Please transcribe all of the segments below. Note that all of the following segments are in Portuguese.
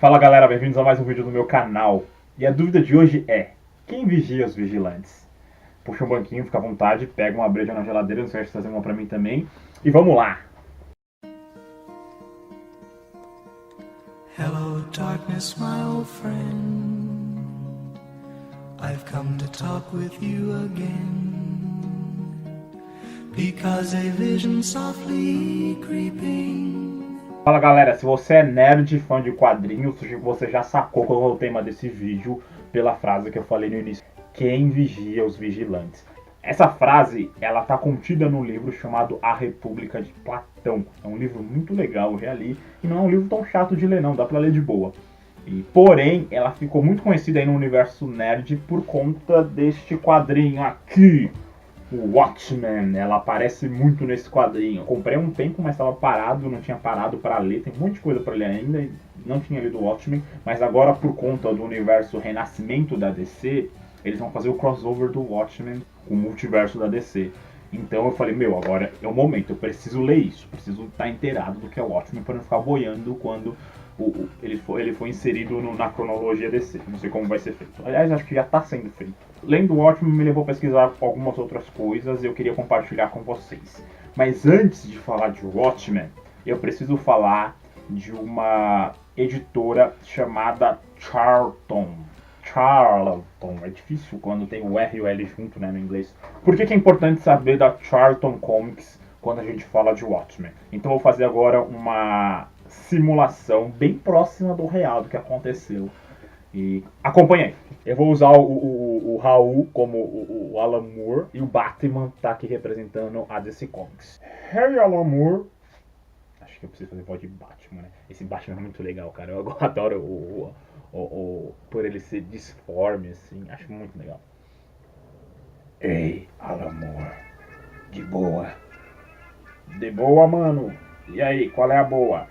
Fala galera, bem-vindos a mais um vídeo do meu canal. E a dúvida de hoje é: quem vigia os vigilantes? Puxa um banquinho, fica à vontade, pega uma breja na geladeira, não esquece de trazer uma pra mim também. E vamos lá! Hello, darkness, my old friend. I've come to talk with you again. Because a vision softly creeping. Fala galera, se você é nerd, fã de quadrinhos, você já sacou qual é o tema desse vídeo pela frase que eu falei no início: quem vigia os vigilantes? Essa frase, ela tá contida no livro chamado A República de Platão. É um livro muito legal, eu já li, e não é um livro tão chato de ler não, dá pra ler de boa. Porém, ela ficou muito conhecida aí no universo nerd por conta deste quadrinho aqui, o Watchmen. Ela aparece muito nesse quadrinho. Eu comprei há um tempo, mas estava parado, não tinha parado para ler. Tem um monte de coisa para ler ainda, não tinha lido o Watchmen, mas agora por conta do universo renascimento da DC, eles vão fazer o crossover do Watchmen com o multiverso da DC. Então eu falei, agora é o momento, eu preciso ler isso, preciso estar inteirado do que é o Watchmen para não ficar boiando quando ele foi inserido na cronologia DC. Não sei como vai ser feito. Aliás, acho que já está sendo feito. Lendo o Watchmen me levou a pesquisar algumas outras coisas e eu queria compartilhar com vocês. Mas antes de falar de Watchmen, eu preciso falar de uma editora chamada Charlton. Charlton, é difícil quando tem o R e o L junto, né, no inglês. Por que é importante saber da Charlton Comics quando a gente fala de Watchmen? Então eu vou fazer agora uma simulação bem próxima do real, do que aconteceu. E acompanha aí. Eu vou usar o Raul como o Alan Moore e o Batman tá aqui representando a DC Comics. Hey, Alan Moore. Acho que eu preciso fazer voz de Batman, né? Esse Batman é muito legal, cara. Eu adoro por ele ser disforme, assim. Acho muito legal. Ei, Alan Moore. De boa. De boa, mano. E aí, qual é a boa?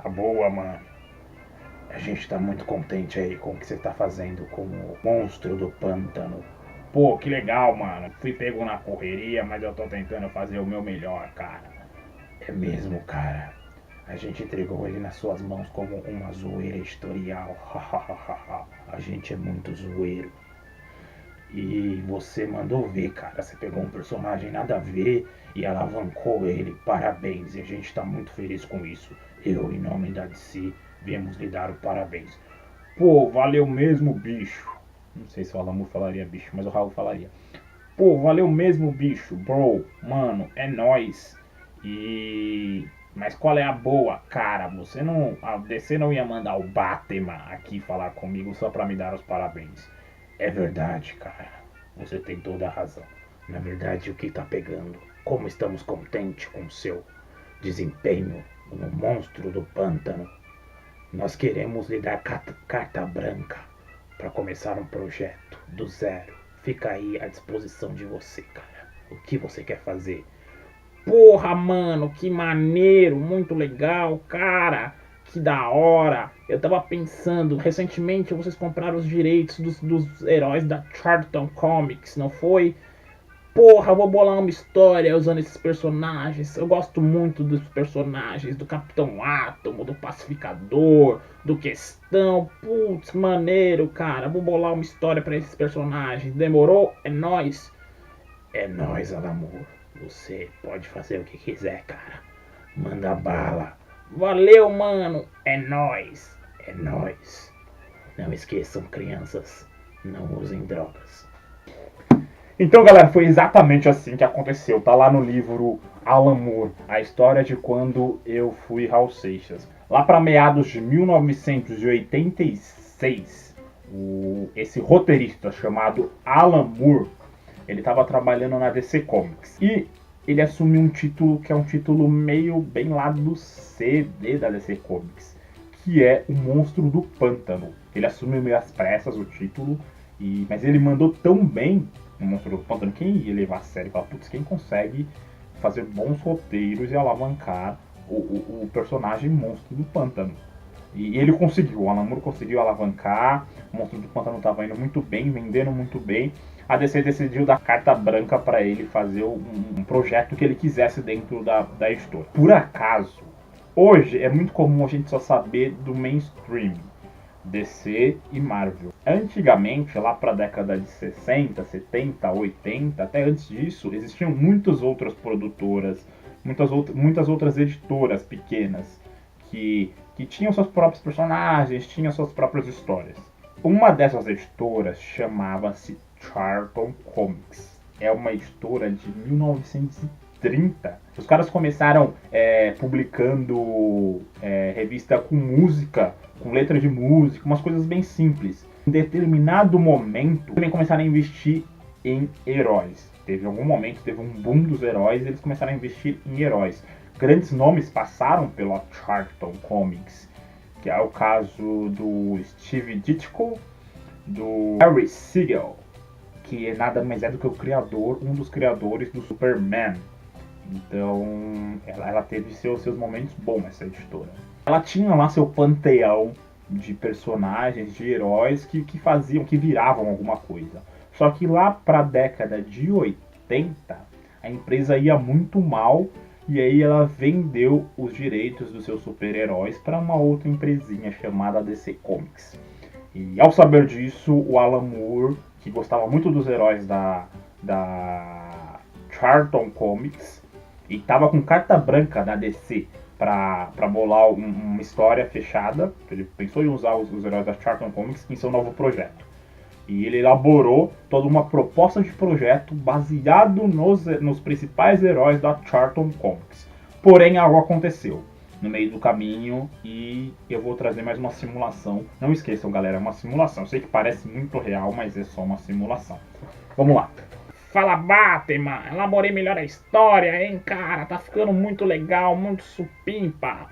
A boa, mano. A gente tá muito contente aí com o que você tá fazendo com o monstro do pântano. Pô, que legal, mano. Fui pego na correria, mas eu tô tentando fazer o meu melhor, cara. É mesmo, cara. A gente entregou ele nas suas mãos como uma zoeira editorial. A gente é muito zoeiro. E você mandou ver, cara. Você pegou um personagem nada a ver e alavancou ele. Parabéns. E a gente tá muito feliz com isso. Eu, em nome da DC, viemos lhe dar o parabéns. Pô, valeu mesmo, bicho. Não sei se o Alamu falaria bicho, mas o Raul falaria. Pô, valeu mesmo, bicho. Bro, mano, é nóis. Mas qual é a boa? Cara, a DC não ia mandar o Batman aqui falar comigo só pra me dar os parabéns. É verdade, cara. Você tem toda a razão. Na verdade, o que tá pegando? Como estamos contentes com o seu desempenho no monstro do pântano. Nós queremos lhe dar carta branca para começar um projeto do zero. Fica aí à disposição de você, cara. O que você quer fazer? Porra, mano, que maneiro, muito legal, cara. Que da hora. Eu tava pensando, recentemente vocês compraram os direitos dos heróis da Charlton Comics, não foi? Porra, vou bolar uma história usando esses personagens. Eu gosto muito dos personagens, do Capitão Átomo, do Pacificador, do Questão. Putz, maneiro, cara. Vou bolar uma história pra esses personagens. Demorou? É nóis. É nóis, Alamur. Você pode fazer o que quiser, cara. Manda bala. Valeu, mano. É nóis. É nóis. Não esqueçam, crianças. Não usem drogas. Então, galera, foi exatamente assim que aconteceu. Tá lá no livro Alan Moore, a história de quando eu fui Raul Seixas. Lá para meados de 1986, esse roteirista chamado Alan Moore, ele estava trabalhando na DC Comics. E ele assumiu um título que é um título meio bem lá do CD da DC Comics, que é O Monstro do Pântano. Ele assumiu meio às pressas o título, mas ele mandou tão bem o Monstro do Pântano, quem ia levar a sério? Fala, putz, quem consegue fazer bons roteiros e alavancar o personagem Monstro do Pântano? E ele conseguiu, o Alan Moore conseguiu alavancar, o Monstro do Pântano estava indo muito bem, vendendo muito bem. A DC decidiu dar carta branca para ele fazer um projeto que ele quisesse dentro da editora. Por acaso, Hoje é muito comum a gente só saber do mainstream, DC e Marvel. Antigamente, lá para a década de 60, 70, 80, até antes disso, existiam muitas outras produtoras, muitas outras editoras pequenas que tinham seus próprios personagens, tinham suas próprias histórias. Uma dessas editoras chamava-se Charlton Comics. É uma editora de 1930. Os caras começaram publicando revista com música, com letra de música, umas coisas bem simples. Em determinado momento, também começaram a investir em heróis. Teve algum momento, teve um boom dos heróis e eles começaram a investir em heróis. Grandes nomes passaram pela Charlton Comics, que é o caso do Steve Ditko, do Harry Siegel, que nada mais é do que um dos criadores do Superman. Então, ela teve seus momentos bons, essa editora. Ela tinha lá seu panteão de personagens, de heróis que viravam alguma coisa. Só que lá para a década de 80, a empresa ia muito mal e aí ela vendeu os direitos dos seus super-heróis para uma outra empresinha chamada DC Comics. E ao saber disso, o Alan Moore, que gostava muito dos heróis da Charlton Comics e estava com carta branca da DC para bolar uma história fechada, ele pensou em usar os heróis da Charlton Comics em seu novo projeto. E ele elaborou toda uma proposta de projeto baseado nos principais heróis da Charlton Comics. Porém, algo aconteceu no meio do caminho e eu vou trazer mais uma simulação. Não esqueçam, galera, é uma simulação. Eu sei que parece muito real, mas é só uma simulação. Vamos lá. Fala, Batman! Elaborei melhor a história, hein, cara? Tá ficando muito legal, muito supimpa.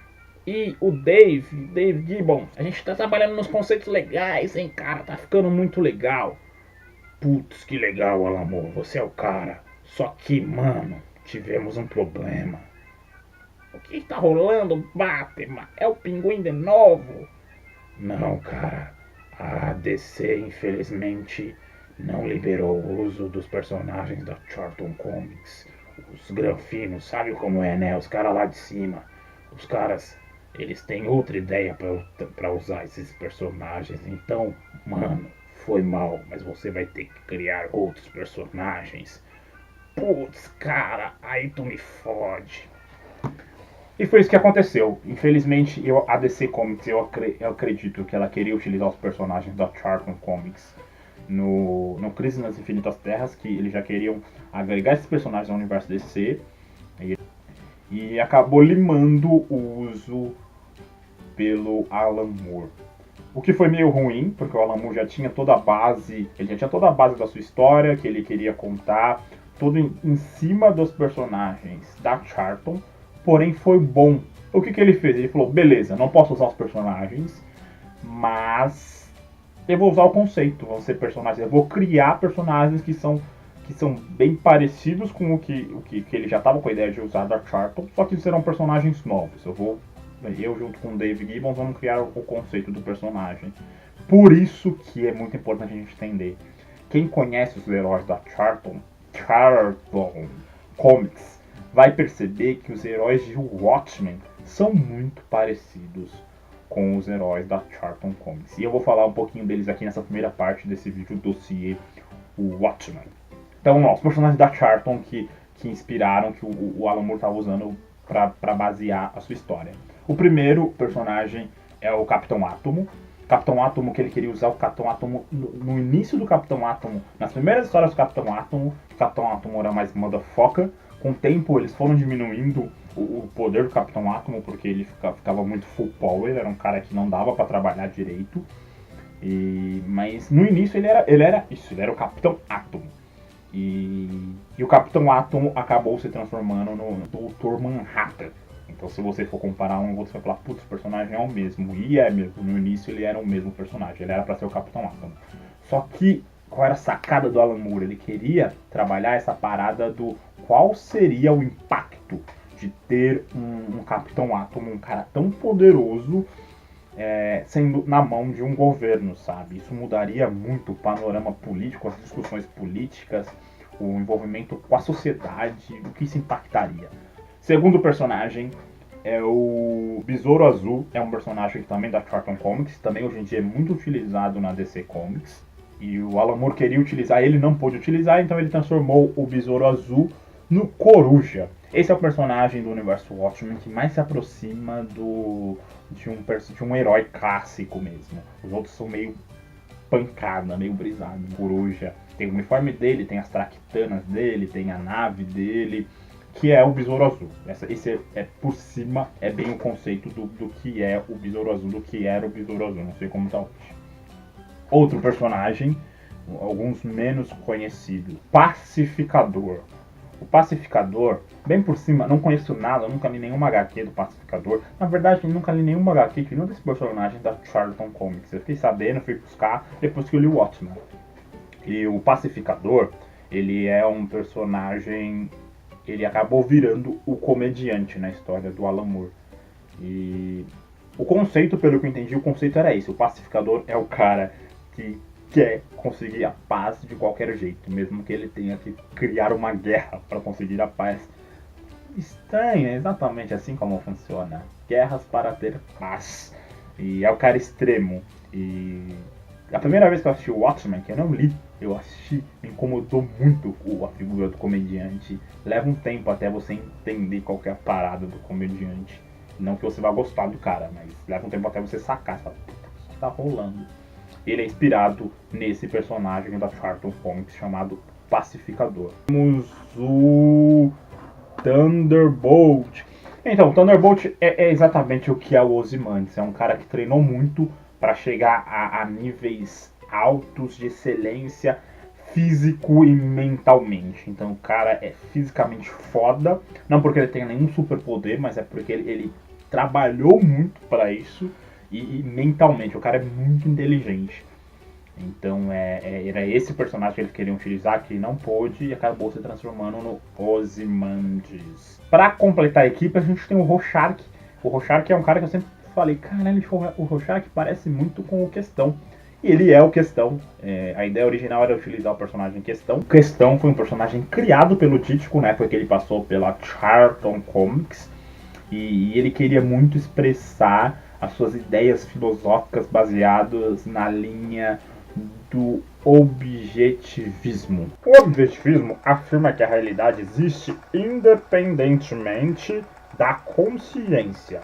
E o Dave Gibbons, a gente tá trabalhando nos conceitos legais, hein, cara? Tá ficando muito legal. Putz, que legal, Alamor, você é o cara. Só que, mano, tivemos um problema. O que tá rolando, Batman? É o Pinguim de novo? Não, cara. A DC, infelizmente, não liberou o uso dos personagens da Charlton Comics. Os granfinos, sabe como é, né? Os caras lá de cima. Os caras, eles têm outra ideia pra usar esses personagens. Então, mano, foi mal, mas você vai ter que criar outros personagens. Putz, cara, aí tu me fode. E foi isso que aconteceu. Infelizmente, a DC Comics, eu acredito que ela queria utilizar os personagens da Charlton Comics no Crise nas Infinitas Terras, que eles já queriam agregar esses personagens ao universo DC. E acabou limando o uso pelo Alan Moore. O que foi meio ruim, porque o Alan Moore já tinha toda a base, da sua história, que ele queria contar, tudo em cima dos personagens da Charlton. Porém, foi bom. O que ele fez? Ele falou, beleza, não posso usar os personagens, mas eu vou usar o conceito, vão ser personagens. Eu vou criar personagens que são bem parecidos com o que ele já estava com a ideia de usar da Charlton, só que serão personagens novos. Eu junto com o Dave Gibbons, vamos criar o conceito do personagem. Por isso que é muito importante a gente entender. Quem conhece os heróis da Charlton Comics, vai perceber que os heróis de Watchmen são muito parecidos com os heróis da Charlton Comics. E eu vou falar um pouquinho deles aqui nessa primeira parte desse vídeo dossiê, o Watchmen. Então, os personagens da Charlton que inspiraram, que o Alan Moore estava usando para basear a sua história. O primeiro personagem é o Capitão Átomo. Capitão Átomo, que ele queria usar o Capitão Átomo no início do Capitão Átomo, nas primeiras histórias do Capitão Átomo. O Capitão Átomo era mais motherfucker. Com o tempo eles foram diminuindo o poder do Capitão Átomo, porque ele ficava muito full power, era um cara que não dava para trabalhar direito. Mas no início ele era o Capitão Átomo. E o Capitão Átomo acabou se transformando no Dr. Manhattan. Então se você for comparar um, você vai falar, putz, o personagem é o mesmo. E é mesmo, no início ele era o mesmo personagem, ele era para ser o Capitão Átomo. Só que, qual era a sacada do Alan Moore? Ele queria trabalhar essa parada do qual seria o impacto de ter um Capitão Átomo, um cara tão poderoso, sendo na mão de um governo, sabe? Isso mudaria muito o panorama político, as discussões políticas, o envolvimento com a sociedade, o que isso impactaria. Segundo personagem é o Besouro Azul. É um personagem também da Charlton Comics, também hoje em dia é muito utilizado na DC Comics. E o Alan Moore queria utilizar, ele não pôde utilizar, então ele transformou o Besouro Azul no Coruja. Esse é o personagem do universo Watchmen que mais se aproxima de um herói clássico mesmo. Os outros são meio pancada, meio brisado. Coruja tem o uniforme dele, tem as traquitanas dele, tem a nave dele, que é o Besouro Azul. Esse é por cima, é bem o conceito do que é o Besouro Azul, do que era o Besouro Azul, não sei como tá hoje. Outro personagem, alguns menos conhecidos, Pacificador. O Pacificador, bem por cima, não conheço nada, nunca li nenhuma HQ do Pacificador. Na verdade, nunca li nenhuma HQ de nenhum desses personagens da Charlton Comics. Eu fiquei sabendo, fui buscar depois que eu li o Watchmen. E o Pacificador, ele é um personagem, ele acabou virando o comediante na história do Alan Moore. E o conceito, pelo que eu entendi, o conceito era esse. O Pacificador é o cara que quer conseguir a paz de qualquer jeito, mesmo que ele tenha que criar uma guerra para conseguir a paz. Estranho, é exatamente assim como funciona. Guerras para ter paz. E é o cara extremo. E a primeira vez que eu assisti o Watchmen, que eu não li, eu assisti, me incomodou muito a figura do comediante. Leva um tempo até você entender qual que é a parada do comediante. Não que você vá gostar do cara, mas leva um tempo até você sacar. Você fala, o que tá rolando? Ele é inspirado nesse personagem da Charlton Comics chamado Pacificador. Temos o Thunderbolt. Então, o Thunderbolt é exatamente o que é o Ozymandias. É um cara que treinou muito para chegar a níveis altos de excelência físico e mentalmente. Então o cara é fisicamente foda. Não porque ele tenha nenhum superpoder, mas é porque ele trabalhou muito para isso. E mentalmente, o cara é muito inteligente. Então era esse personagem que eles queriam utilizar, que não pôde, e acabou se transformando no Ozymandias. Para completar a equipe, a gente tem o Rorschach. O Rorschach é um cara que eu sempre falei, caralho, o Rorschach parece muito com o Questão. E ele é o Questão. A ideia original era utilizar o personagem Questão. O Questão foi um personagem criado pelo Dítico, na época que ele passou pela Charlton Comics. E ele queria muito expressar as suas ideias filosóficas baseadas na linha do objetivismo. O objetivismo afirma que a realidade existe independentemente da consciência,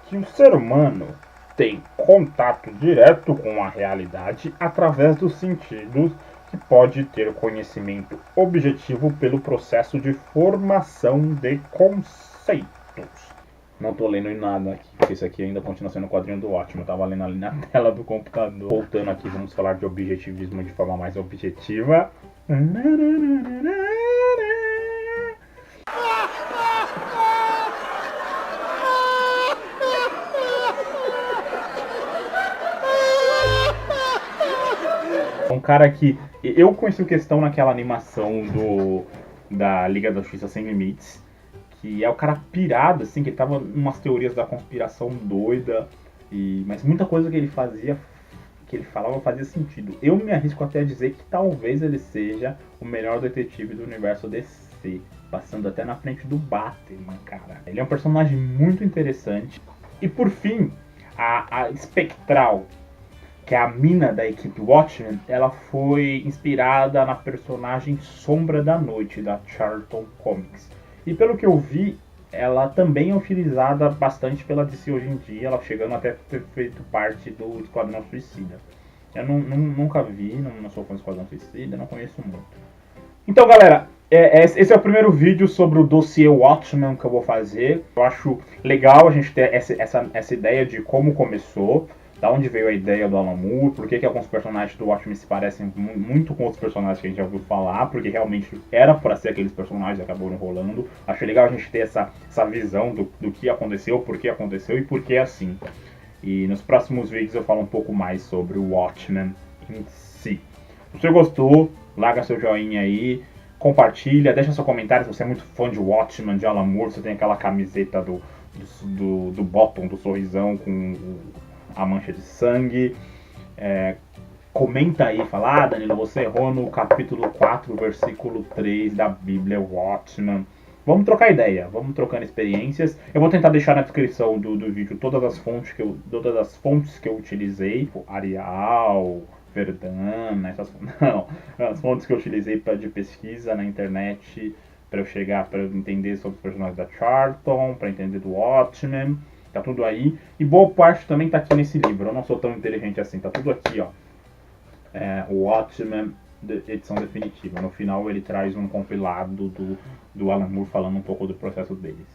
que o ser humano tem contato direto com a realidade através dos sentidos, que pode ter conhecimento objetivo pelo processo de formação de conceitos. Não tô lendo em nada aqui, porque isso aqui ainda continua sendo o quadrinho do Watchmen. Eu tava lendo ali na tela do computador. Voltando aqui, vamos falar de objetivismo de forma mais objetiva. Um cara que... Eu conheci o Questão naquela animação da Liga da Justiça Sem Limites. Que é o cara pirado, assim, que ele tava em umas teorias da conspiração doida, mas muita coisa que ele fazia, que ele falava, fazia sentido. Eu me arrisco até a dizer que talvez ele seja o melhor detetive do universo DC, passando até na frente do Batman, cara. Ele é um personagem muito interessante. E por fim, a Spectral, que é a mina da equipe Watchmen, ela foi inspirada na personagem Sombra da Noite, da Charlton Comics. E pelo que eu vi, ela também é utilizada bastante pela DC hoje em dia, ela chegando até ter feito parte do Esquadrão Suicida. Eu nunca vi, não sou fã do Esquadrão Suicida, não conheço muito. Então galera, esse é o primeiro vídeo sobre o dossiê Watchmen que eu vou fazer. Eu acho legal a gente ter essa ideia de como começou, da onde veio a ideia do Alan Moore, por que alguns personagens do Watchmen se parecem muito com outros personagens que a gente já ouviu falar, porque realmente era para ser aqueles personagens que acabou enrolando. Acho legal a gente ter essa visão do que aconteceu, por que aconteceu e por que assim. E nos próximos vídeos eu falo um pouco mais sobre o Watchmen em si. Se você gostou, larga seu joinha aí, compartilha, deixa seu comentário se você é muito fã de Watchmen, de Alan Moore, se você tem aquela camiseta do bottom, do sorrisão com a mancha de sangue. Comenta aí, fala, Danilo, você errou no capítulo 4, versículo 3 da Bíblia Watchmen. Vamos trocar ideia, vamos trocando experiências. Eu vou tentar deixar na descrição do vídeo todas as fontes que eu utilizei, tipo Arial, Verdana, não, as fontes que eu utilizei de pesquisa na internet para eu entender sobre os personagens da Charlton, para entender do Watchmen, tá tudo aí. E boa parte também tá aqui nesse livro. Eu não sou tão inteligente assim, tá tudo aqui, ó. O Watchmen edição definitiva. No final ele traz um compilado do Alan Moore falando um pouco do processo deles.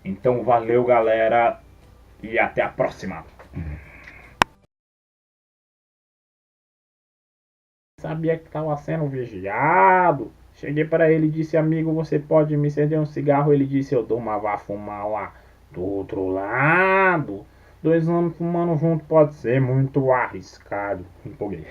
Então valeu, galera, e até a próxima. Sabia que estava sendo vigiado. Cheguei para ele e disse: amigo, você pode me ceder um cigarro? Ele disse: eu dou, mas vá fumar lá do outro lado. 2 anos fumando junto pode ser muito arriscado. Empolguei.